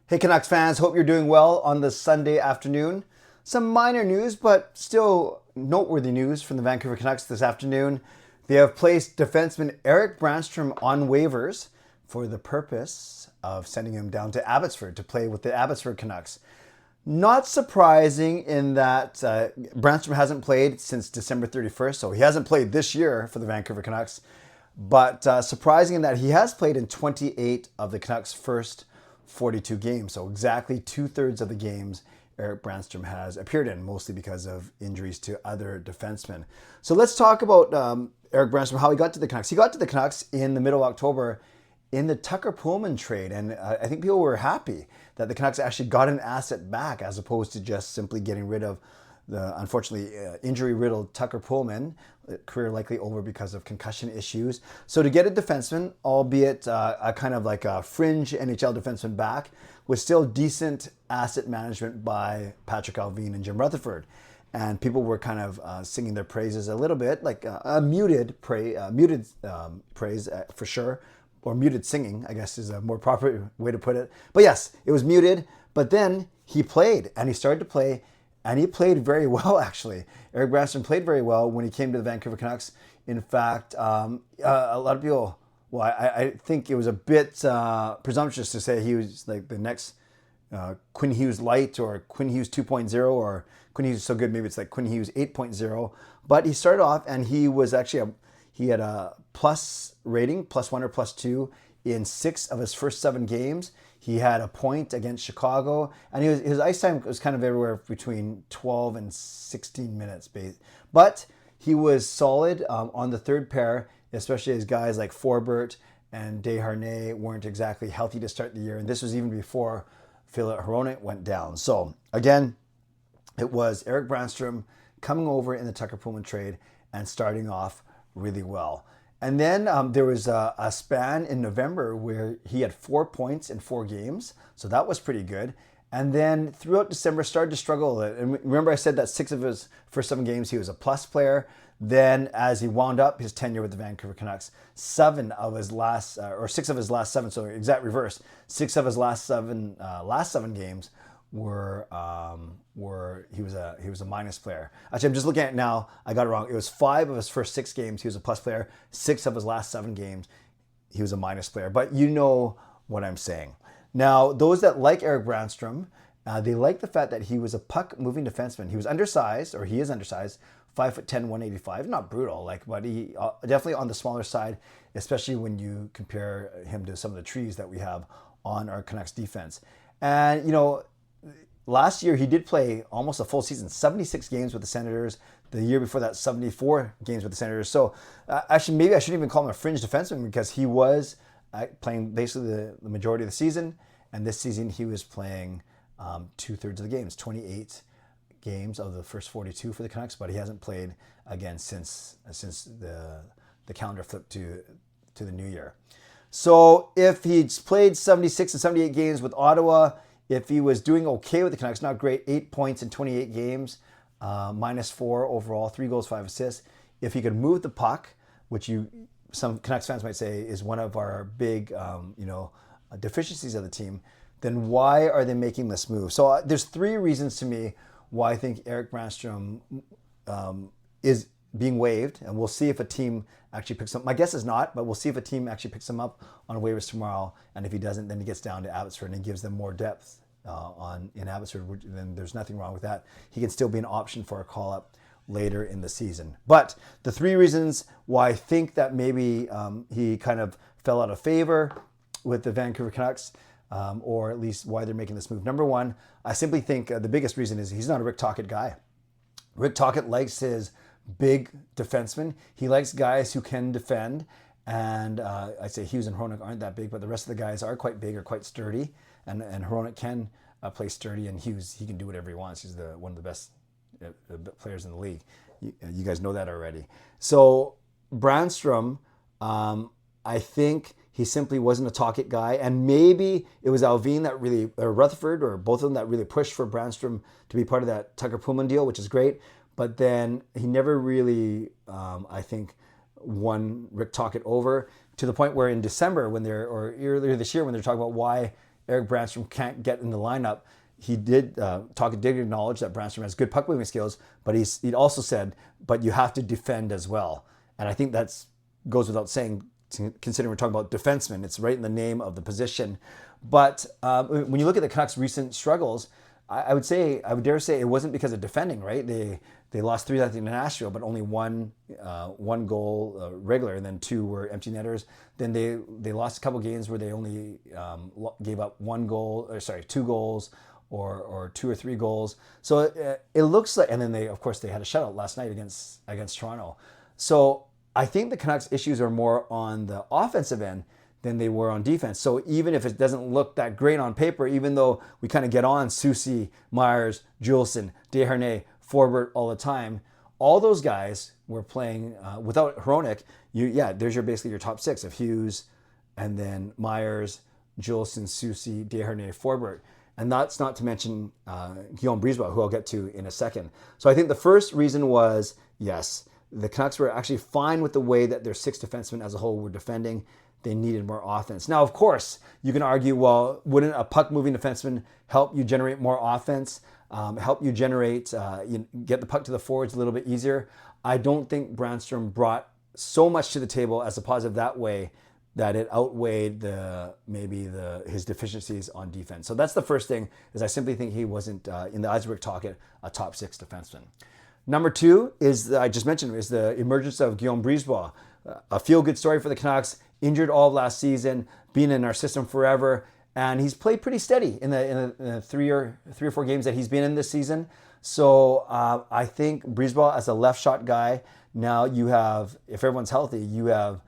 Hey Canucks fans, hope you're doing well on this Sunday afternoon. Some minor news, but still noteworthy news from the Vancouver Canucks this afternoon. They have placed defenseman Erik Brannstrom on waivers for the purpose of sending him down to Abbotsford to play with the Abbotsford Canucks. Not surprising in that Brannstrom hasn't played since December 31st, so he hasn't played this year for the Vancouver Canucks. But surprising in that he has played in 28 of the Canucks' first 42 games. So exactly 2/3 of the games Erik Brannstrom has appeared in, mostly because of injuries to other defensemen. So let's talk about Erik Brannstrom, how he got to the Canucks. He got to the Canucks in the middle of October in the Tucker Pullman trade. And I think people were happy that the Canucks actually got an asset back as opposed to just simply getting rid of the unfortunately injury-riddled Tucker Pullman, career likely over because of concussion issues. So to get a defenseman, albeit a kind of like a fringe NHL defenseman back, was still decent asset management by Patrick Allvin and Jim Rutherford. And people were kind of singing their praises a little bit, like a muted praise for sure, or muted singing, I guess is a more proper way to put it. But yes, it was muted, but then he played, and he started to play, and he played very well, actually. Erik Brannstrom played very well when he came to the Vancouver Canucks. In fact, a lot of people, well, I think it was a bit presumptuous to say he was like the next Quinn Hughes Light or Quinn Hughes 2.0 or Quinn Hughes is so good, maybe it's like Quinn Hughes 8.0. But he started off and he was actually, he had a plus rating, +1 or +2 in 6 of his first 7 games. He had a point against Chicago, and his ice time was kind of everywhere between 12 and 16 minutes. But he was solid on the third pair, especially as guys like Forbert and Desharnais weren't exactly healthy to start the year. And this was even before Filip Hronek went down. So again, it was Erik Brannstrom coming over in the Tucker Pullman trade and starting off really well. And then there was a span in November where he had 4 points in 4 games. So that was pretty good. And then throughout December started to struggle. And remember I said that 6 of his first 7 games he was a plus player. Then as he wound up his tenure with the Vancouver Canucks, 6 of his last 7, so exact reverse, 6 of his last 7 games were he was a minus player. Actually, I'm just looking at it now. I got it wrong. It was 5 of his first 6 games he was a plus player. 6 of his last 7 games he was a minus player. But you know what I'm saying. Now, those that like Erik Brannstrom, they like the fact that he was a puck-moving defenseman. He was undersized, or he is undersized, 5'10", 185. Not brutal, but he definitely on the smaller side, especially when you compare him to some of the trees that we have on our Canucks defense. And you know, last year, he did play almost a full season, 76 games with the Senators. The year before that, 74 games with the Senators. So actually, maybe I shouldn't even call him a fringe defenseman because he was playing basically the majority of the season. And this season, he was playing 2/3 of the games, 28 games of the first 42 for the Canucks. But he hasn't played again since the calendar flipped to the new year. So if he'd played 76 and 78 games with Ottawa, if he was doing okay with the Canucks, not great, 8 points in 28 games, -4 overall, 3 goals, 5 assists. If he could move the puck, which some Canucks fans might say is one of our big, deficiencies of the team, then why are they making this move? So there's 3 reasons to me why I think Erik Brannstrom is being waived, and we'll see if a team actually picks him up. My guess is not, but we'll see if a team actually picks him up on waivers tomorrow. And if he doesn't, then he gets down to Abbotsford and gives them more depth in Abbotsford. Then there's nothing wrong with that. He can still be an option for a call-up later in the season. But the 3 reasons why I think that maybe he kind of fell out of favor with the Vancouver Canucks, or at least why they're making this move. Number 1, I simply think the biggest reason is he's not a Rick Tocchet guy. Rick Tocchet likes his big defenseman. He likes guys who can defend. And I'd say Hughes and Hronek aren't that big, but the rest of the guys are quite big or quite sturdy. And Hronek can play sturdy, and Hughes, he can do whatever he wants. He's one of the best players in the league. You guys know that already. So Brannstrom, I think he simply wasn't a Tocchet guy. And maybe it was Allvin that really, or Rutherford, or both of them that really pushed for Brannstrom to be part of that Tucker Pullman deal, which is great. But then he never really, I think, won Rick Tocchet over to the point where in December, or earlier this year, when they're talking about why Erik Brannstrom can't get in the lineup, he did did acknowledge that Brannstrom has good puck moving skills, but he also said, but you have to defend as well. And I think that goes without saying, considering we're talking about defensemen. It's right in the name of the position. But when you look at the Canucks' recent struggles, I would dare say it wasn't because of defending, right? They lost 3-0 to Nashville, but only one goal regular, and then 2 were empty netters. Then they lost a couple games where they only gave up 2 goals or 2 or 3 goals. So it looks like, and then they had a shutout last night against Toronto. So I think the Canucks' issues are more on the offensive end than they were on defense. So even if it doesn't look that great on paper, even though we kind of get on Soucy, Myers, Juleson, Desharnais, Forbert all the time, all those guys were playing without Hronek. There's basically your top 6 of Hughes, and then Myers, Juleson, Soucy, Desharnais, Forbert. And that's not to mention Guillaume Brisebois, who I'll get to in a second. So I think the first reason was, yes, the Canucks were actually fine with the way that their 6 defensemen as a whole were defending. They needed more offense. Now, of course, you can argue, well, wouldn't a puck-moving defenseman help you generate more offense, help you generate, get the puck to the forwards a little bit easier? I don't think Brannstrom brought so much to the table as a positive that way that it outweighed his deficiencies on defense. So that's the first thing, is I simply think he wasn't, in the eyes of Rick Tocchet, a top 6 defenseman. Number 2 is, I just mentioned, is the emergence of Guillaume Brisebois. A feel-good story for the Canucks, injured all of last season, been in our system forever, and he's played pretty steady in the 3 or 4 games that he's been in this season. So I think Brisebois as a left shot guy, now you have, if everyone's healthy, you have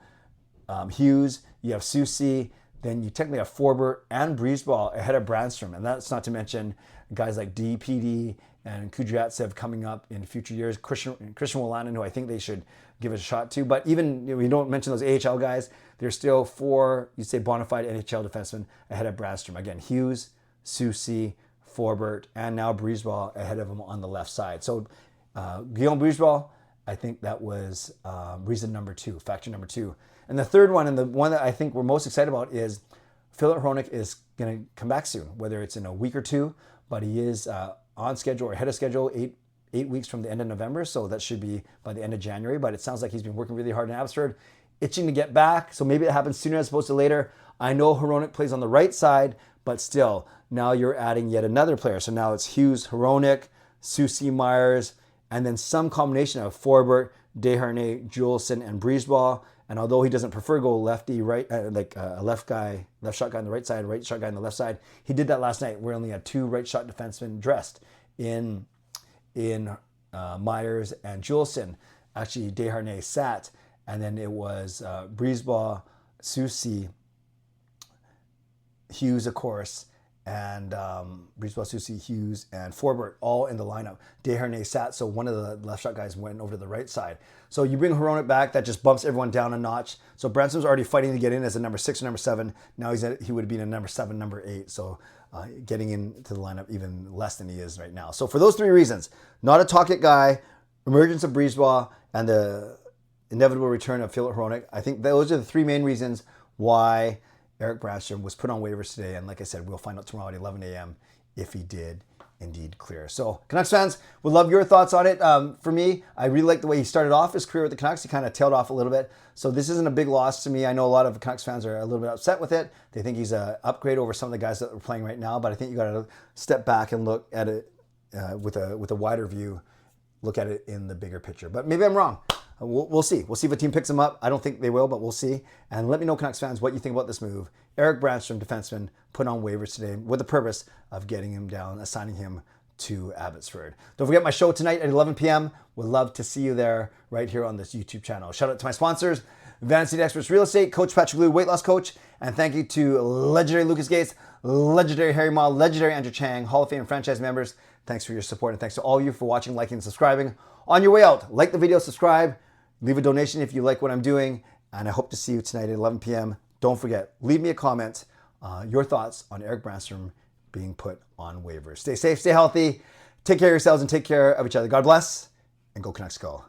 Hughes, you have Soucy, then you technically have Forbert and Brisebois ahead of Brannstrom, and that's not to mention guys like DPD and Kudryavtsev coming up in future years, Christian Wolanin, who I think they should give a shot to. But even, we don't mention those AHL guys, there's still 4, you'd say, bona fide NHL defensemen ahead of Brannstrom. Again, Hughes, Soucy, Forbert, and now Brisebois ahead of him on the left side. So Guillaume Brisebois, I think that was reason number 2, factor number 2. And the third one, and the one that I think we're most excited about, is Filip Hronek is going to come back soon, whether it's in a week or 2, but he is on schedule or ahead of schedule, 8 weeks from the end of November. So that should be by the end of January. But it sounds like he's been working really hard in Abbotsford, itching to get back. So maybe it happens sooner as opposed to later. I know Hronek plays on the right side, but still, now you're adding yet another player. So now it's Hughes, Hronek, Soucy, Myers, and then some combination of Forbert, Desharnais, Juleson, and Brisebois. And although he doesn't prefer go lefty, right, like a left shot guy on the right side, right shot guy on the left side, he did that last night. We only had 2 right shot defensemen dressed in Myers and Juleson. Actually, Desharnais sat, and then it was Brisebois, Soucy, Hughes, of course, and Brisebois, Soucy, Hughes, and Forbert all in the lineup. Desharnais sat, so one of the left shot guys went over to the right side. So you bring Hronek back, that just bumps everyone down a notch. So Brannstrom's already fighting to get in as a number 6 or number 7. Now he would be a number 7, number 8. So getting into the lineup even less than he is right now. So for those 3 reasons, not a Tocchet guy, emergence of Brisebois, and the inevitable return of Filip Hronek, I think those are the 3 main reasons why Erik Brannstrom was put on waivers today. And like I said, we'll find out tomorrow at 11 a.m. if he did indeed clear. So Canucks fans, would love your thoughts on it. For me, I really like the way he started off his career with the Canucks. He kind of tailed off a little bit. So this isn't a big loss to me. I know a lot of Canucks fans are a little bit upset with it. They think he's an upgrade over some of the guys that are playing right now. But I think you got to step back and look at it with a wider view, look at it in the bigger picture. But maybe I'm wrong. We'll see. We'll see if a team picks him up. I don't think they will, but we'll see. And let me know, Canucks fans, what you think about this move. Erik Brannstrom, defenseman, put on waivers today with the purpose of getting him down, assigning him to Abbotsford. Don't forget my show tonight at 11 p.m. Would love to see you there right here on this YouTube channel. Shout out to my sponsors, Vanity Experts Real Estate, Coach Patrick Liu, weight loss coach, and thank you to legendary Lucas Gates, legendary Harry Ma, legendary Andrew Chang, Hall of Fame franchise members. Thanks for your support, and thanks to all of you for watching, liking, and subscribing. On your way out, like the video, subscribe, leave a donation if you like what I'm doing, and I hope to see you tonight at 11 p.m. Don't forget, leave me a comment, your thoughts on Erik Brannstrom being put on waivers. Stay safe, stay healthy, take care of yourselves, and take care of each other. God bless, and go Canucks go.